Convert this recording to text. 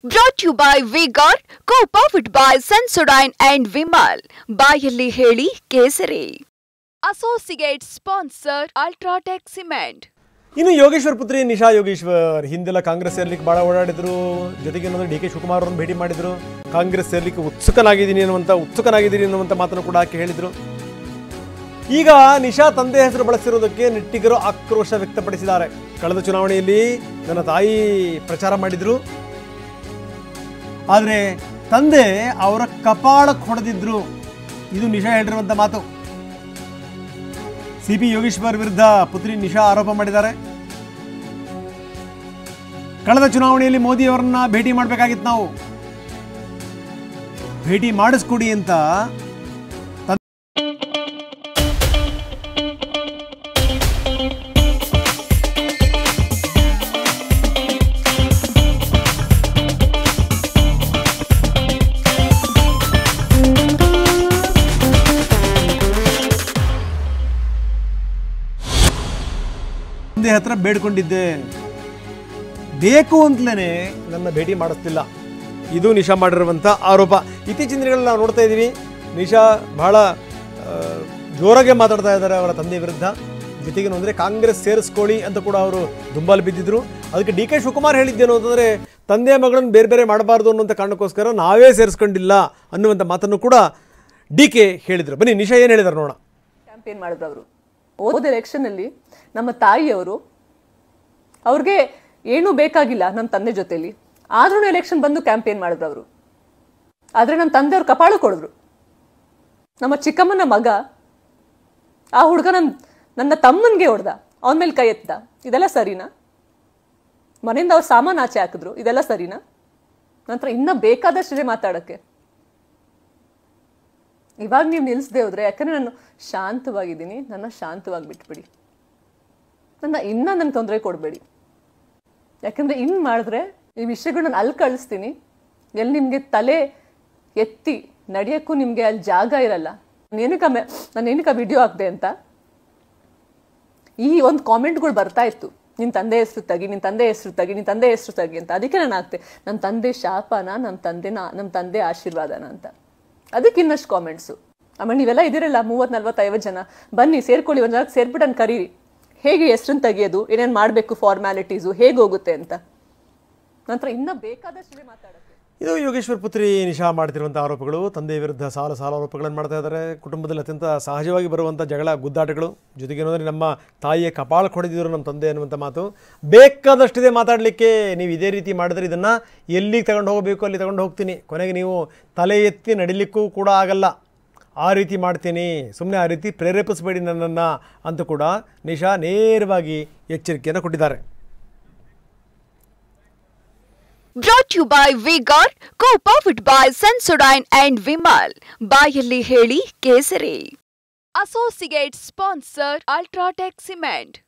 Brought to you by Vigor, co-powered by Sensodyne and Vimal. ಬಾಯಲ್ಲಿ ಹೇಳಿ ಕೇಸರಿ. Associate sponsor Ultratech Cement. ಇನ್ನು ಯೋಗೇಶ್ವರ್ ಪುತ್ರಿ ನಿಶಾ ಯೋಗೇಶ್ವರ್ ಹಿಂದೆಲ್ಲ ಕಾಂಗ್ರೆಸ್ ಸೇರ್ಲಿಕ್ಕೆ ಭಾಳ ಓಡಾಡಿದ್ರು. ಜೊತೆಗೆ ಇನ್ನೊಂದು ಡಿ ಕೆ ಶಿವಕುಮಾರ್ ಅವರನ್ನು ಭೇಟಿ ಮಾಡಿದ್ರು. ಕಾಂಗ್ರೆಸ್ ಸೇರ್ಲಿಕ್ಕೆ ಉತ್ಸುಕನಾಗಿದ್ದೀನಿ ಅನ್ನುವಂಥ ಮಾತನ್ನು ಕೂಡ ಆಕೆ ಹೇಳಿದರು. ಈಗ ನಿಶಾ ತಂದೆ ಹೆಸರು ಬಳಸಿರುವುದಕ್ಕೆ ನೆಟ್ಟಿಗರು ಆಕ್ರೋಶ ವ್ಯಕ್ತಪಡಿಸಿದ್ದಾರೆ. ಕಳೆದ ಚುನಾವಣೆಯಲ್ಲಿ ನನ್ನ ತಾಯಿ ಪ್ರಚಾರ ಮಾಡಿದ್ರು, ಆದರೆ ತಂದೆ ಅವರ ಕಪಾಳಕ್ಕೆ ಹೊಡೆದಿದ್ರು. ಇದು ನಿಶಾ ಹೇಳಿರುವಂಥ ಮಾತು. ಸಿಪಿ ಯೋಗೇಶ್ವರ್ ವಿರುದ್ಧ ಪುತ್ರಿ ನಿಶಾ ಆರೋಪ ಮಾಡಿದ್ದಾರೆ. ಕಳೆದ ಚುನಾವಣೆಯಲ್ಲಿ ಮೋದಿ ಅವರನ್ನ ಭೇಟಿ ಮಾಡಬೇಕಾಗಿತ್ತು, ನಾವು ಭೇಟಿ ಮಾಡಿಸ್ಕೊಡಿ ಅಂತ ತಂದೆ ಹತ್ರ ಬೇಡ್ಕೊಂಡಿದ್ದೆ, ಬೇಕು ಅಂತಲೇ ನನ್ನ ಭೇಟಿ ಮಾಡಿಸ್ತಿಲ್ಲ. ಇದು ನಿಶಾ ಮಾಡಿರುವಂಥ ಆರೋಪ. ಇತ್ತೀಚಿನ ದಿನಗಳಲ್ಲಿ ನಾವು ನೋಡ್ತಾ ಇದ್ದೀವಿ, ನಿಶಾ ಬಹಳ ಜೋರಾಗೆ ಮಾತಾಡ್ತಾ ಇದ್ದಾರೆ ಅವರ ತಂದೆ ವಿರುದ್ಧ. ಜೊತೆಗೆ ಅಂದರೆ ಕಾಂಗ್ರೆಸ್ ಸೇರಿಸ್ಕೊಳ್ಳಿ ಅಂತ ಕೂಡ ಅವರು ದುಂಬಾಲು ಬಿದ್ದಿದ್ರು. ಅದಕ್ಕೆ ಡಿ ಕೆ ಶಿವಕುಮಾರ್ ಹೇಳಿದ್ದೇನು ಅಂತಂದರೆ, ತಂದೆ ಮಗಳನ್ನು ಬೇರೆ ಬೇರೆ ಮಾಡಬಾರ್ದು ಅನ್ನುವಂಥ ಕಾರಣಕ್ಕೋಸ್ಕರ ನಾವೇ ಸೇರಿಸ್ಕೊಂಡಿಲ್ಲ ಅನ್ನುವಂಥ ಮಾತನ್ನು ಕೂಡ ಡಿ ಕೆ ಹೇಳಿದರು. ಬನ್ನಿ ನಿಶಾ ಏನು ಹೇಳಿದಾರೆ ನೋಡೋಣ. ಕ್ಯಾಂಪೇನ್ ಮಾಡಿದ್ರು ಅವರು. ಹೋದ ಎಲೆಕ್ಷನಲ್ಲಿ ನಮ್ಮ ತಾಯಿಯವರು, ಅವ್ರಿಗೆ ಏನೂ ಬೇಕಾಗಿಲ್ಲ ನಮ್ಮ ತಂದೆ ಜೊತೆಲಿ, ಆದ್ರೂ ಎಲೆಕ್ಷನ್ ಬಂದು ಕ್ಯಾಂಪೇನ್ ಮಾಡಿದ್ರು ಅವರು. ಆದರೆ ನಮ್ಮ ತಂದೆಯವ್ರು ಕಪಾಳು ಕೊಡಿದ್ರು. ನಮ್ಮ ಚಿಕ್ಕಮ್ಮನ ಮಗ, ಆ ಹುಡುಗ ನನ್ನ ತಮ್ಮನಿಗೆ ಹೊಡೆದ, ಅವನ ಮೇಲೆ ಕೈ ಎತ್ತದ. ಇದೆಲ್ಲ ಸರಿನಾ? ಮನೆಯಿಂದ ಅವ್ರು ಸಾಮಾನು ಆಚೆ ಹಾಕಿದ್ರು, ಇದೆಲ್ಲ ಸರಿನಾ? ನಂತರ ಇನ್ನ ಬೇಕಾದಷ್ಟಿದೆ ಮಾತಾಡಕ್ಕೆ. ಇವಾಗ ನೀವು ನಿಲ್ಲಿಸದೆ ಹೋದ್ರೆ, ಯಾಕಂದ್ರೆ ನಾನು ಶಾಂತವಾಗಿದ್ದೀನಿ, ನನ್ನ ಶಾಂತವಾಗಿ ಬಿಟ್ಬಿಡಿ. ನನ್ನ ತೊಂದರೆ ಕೊಡಬೇಡಿ. ಯಾಕಂದ್ರೆ ಇನ್ನು ಮಾಡಿದ್ರೆ ಈ ವಿಷಯಗಳು ನಾನು ಅಲ್ಲಿ ಕಳಿಸ್ತೀನಿ, ಎಲ್ಲಿ ನಿಮಗೆ ತಲೆ ಎತ್ತಿ ನಡೆಯೋಕ್ಕೂ ನಿಮಗೆ ಅಲ್ಲಿ ಜಾಗ ಇರಲ್ಲ. ನಾನು ಏನಕ್ಕೆ ವಿಡಿಯೋ ಹಾಕ್ದೆ ಅಂತ ಈ ಒಂದು ಕಾಮೆಂಟ್ಗಳು ಬರ್ತಾ ಇತ್ತು, ನಿನ್ನ ತಂದೆ ಹೆಸರು ತೆಗಿ, ನಿನ್ನ ತಂದೆ ಹೆಸರು ತೆಗಿ, ನಿನ್ನ ತಂದೆ ಹೆಸರು ತೆಗಿ ಅಂತ. ಅದಕ್ಕೆ ನಾನು ಹಾಕ್ತೆ, ನನ್ನ ತಂದೆ ಶಾಪನ, ನಮ್ಮ ತಂದೆ ಆಶೀರ್ವಾದನ ಅಂತ. ಅದಕ್ಕೆ ಇನ್ನಷ್ಟು ಕಾಮೆಂಟ್ಸು. ಆಮೇಲೆ ನೀವೆಲ್ಲ ಇದಿರಲ್ಲ 30-40-50 ಜನ, ಬನ್ನಿ ಸೇರ್ಕೊಳ್ಳಿ, ಒಂದು ಜಾಗ ಸೇರ್ಬಿಟ್ಟು ಕರೀರಿ, ಹೇಗೆ ಹೆಸರನ್ನು ತೆಗಿಯೋದು, ಏನೇನು ಮಾಡಬೇಕು, ಫಾರ್ಮ್ಯಾಲಿಟೀಸು ಹೇಗೆ ಹೋಗುತ್ತೆ ಅಂತ. ನಂತರ ಇನ್ನೂ ಬೇಕಾದಷ್ಟು ಮಾತಾಡೋಕ್ಕೆ. ಇದು ಯೋಗೇಶ್ವರ್ ಪುತ್ರಿ ನಿಶಾ ಮಾಡ್ತಿರುವಂಥ ಆರೋಪಗಳು. ತಂದೆ ವಿರುದ್ಧ ಸಾಲ ಆರೋಪಗಳನ್ನು ಮಾಡ್ತಾ ಇದ್ದಾರೆ. ಕುಟುಂಬದಲ್ಲಿ ಅತ್ಯಂತ ಸಹಜವಾಗಿ ಬರುವಂಥ ಜಗಳ, ಗುದ್ದಾಟಗಳು. ಜೊತೆಗೆ ಏನಂದರೆ ನಮ್ಮ ತಾಯಿಯ ಕಪಾಳ ಹೊಡೆದಿದ್ರು ನಮ್ಮ ತಂದೆ ಅನ್ನುವಂಥ ಮಾತು. ಬೇಕಾದಷ್ಟಿದೆ ಮಾತಾಡಲಿಕ್ಕೆ. ನೀವು ಇದೇ ರೀತಿ ಮಾಡಿದ್ರೆ ಇದನ್ನು ಎಲ್ಲಿಗೆ ತಗೊಂಡು ಹೋಗಬೇಕು ಅಲ್ಲಿ ತಗೊಂಡು ಹೋಗ್ತೀನಿ, ಕೊನೆಗೆ ನೀವು ತಲೆ ಎತ್ತಿ ನಡಿಲಿಕ್ಕೂ ಕೂಡ ಆಗಲ್ಲ, ಆ ರೀತಿ ಮಾಡ್ತೀನಿ, ಸುಮ್ಮನೆ ಆ ರೀತಿ ಪ್ರೇರೇಪಿಸಬೇಡಿ ನನ್ನನ್ನು ಅಂತ ಕೂಡ ನಿಶಾ ನೇರವಾಗಿ ಎಚ್ಚರಿಕೆಯನ್ನು ಕೊಟ್ಟಿದ್ದಾರೆ. Brought to you by Vigor, co-powered by Sensodyne and Vimal. ಬಾಯಲ್ಲಿ ಹೇಳಿ ಕೇಸರಿ. Associate sponsor Ultratech Cement.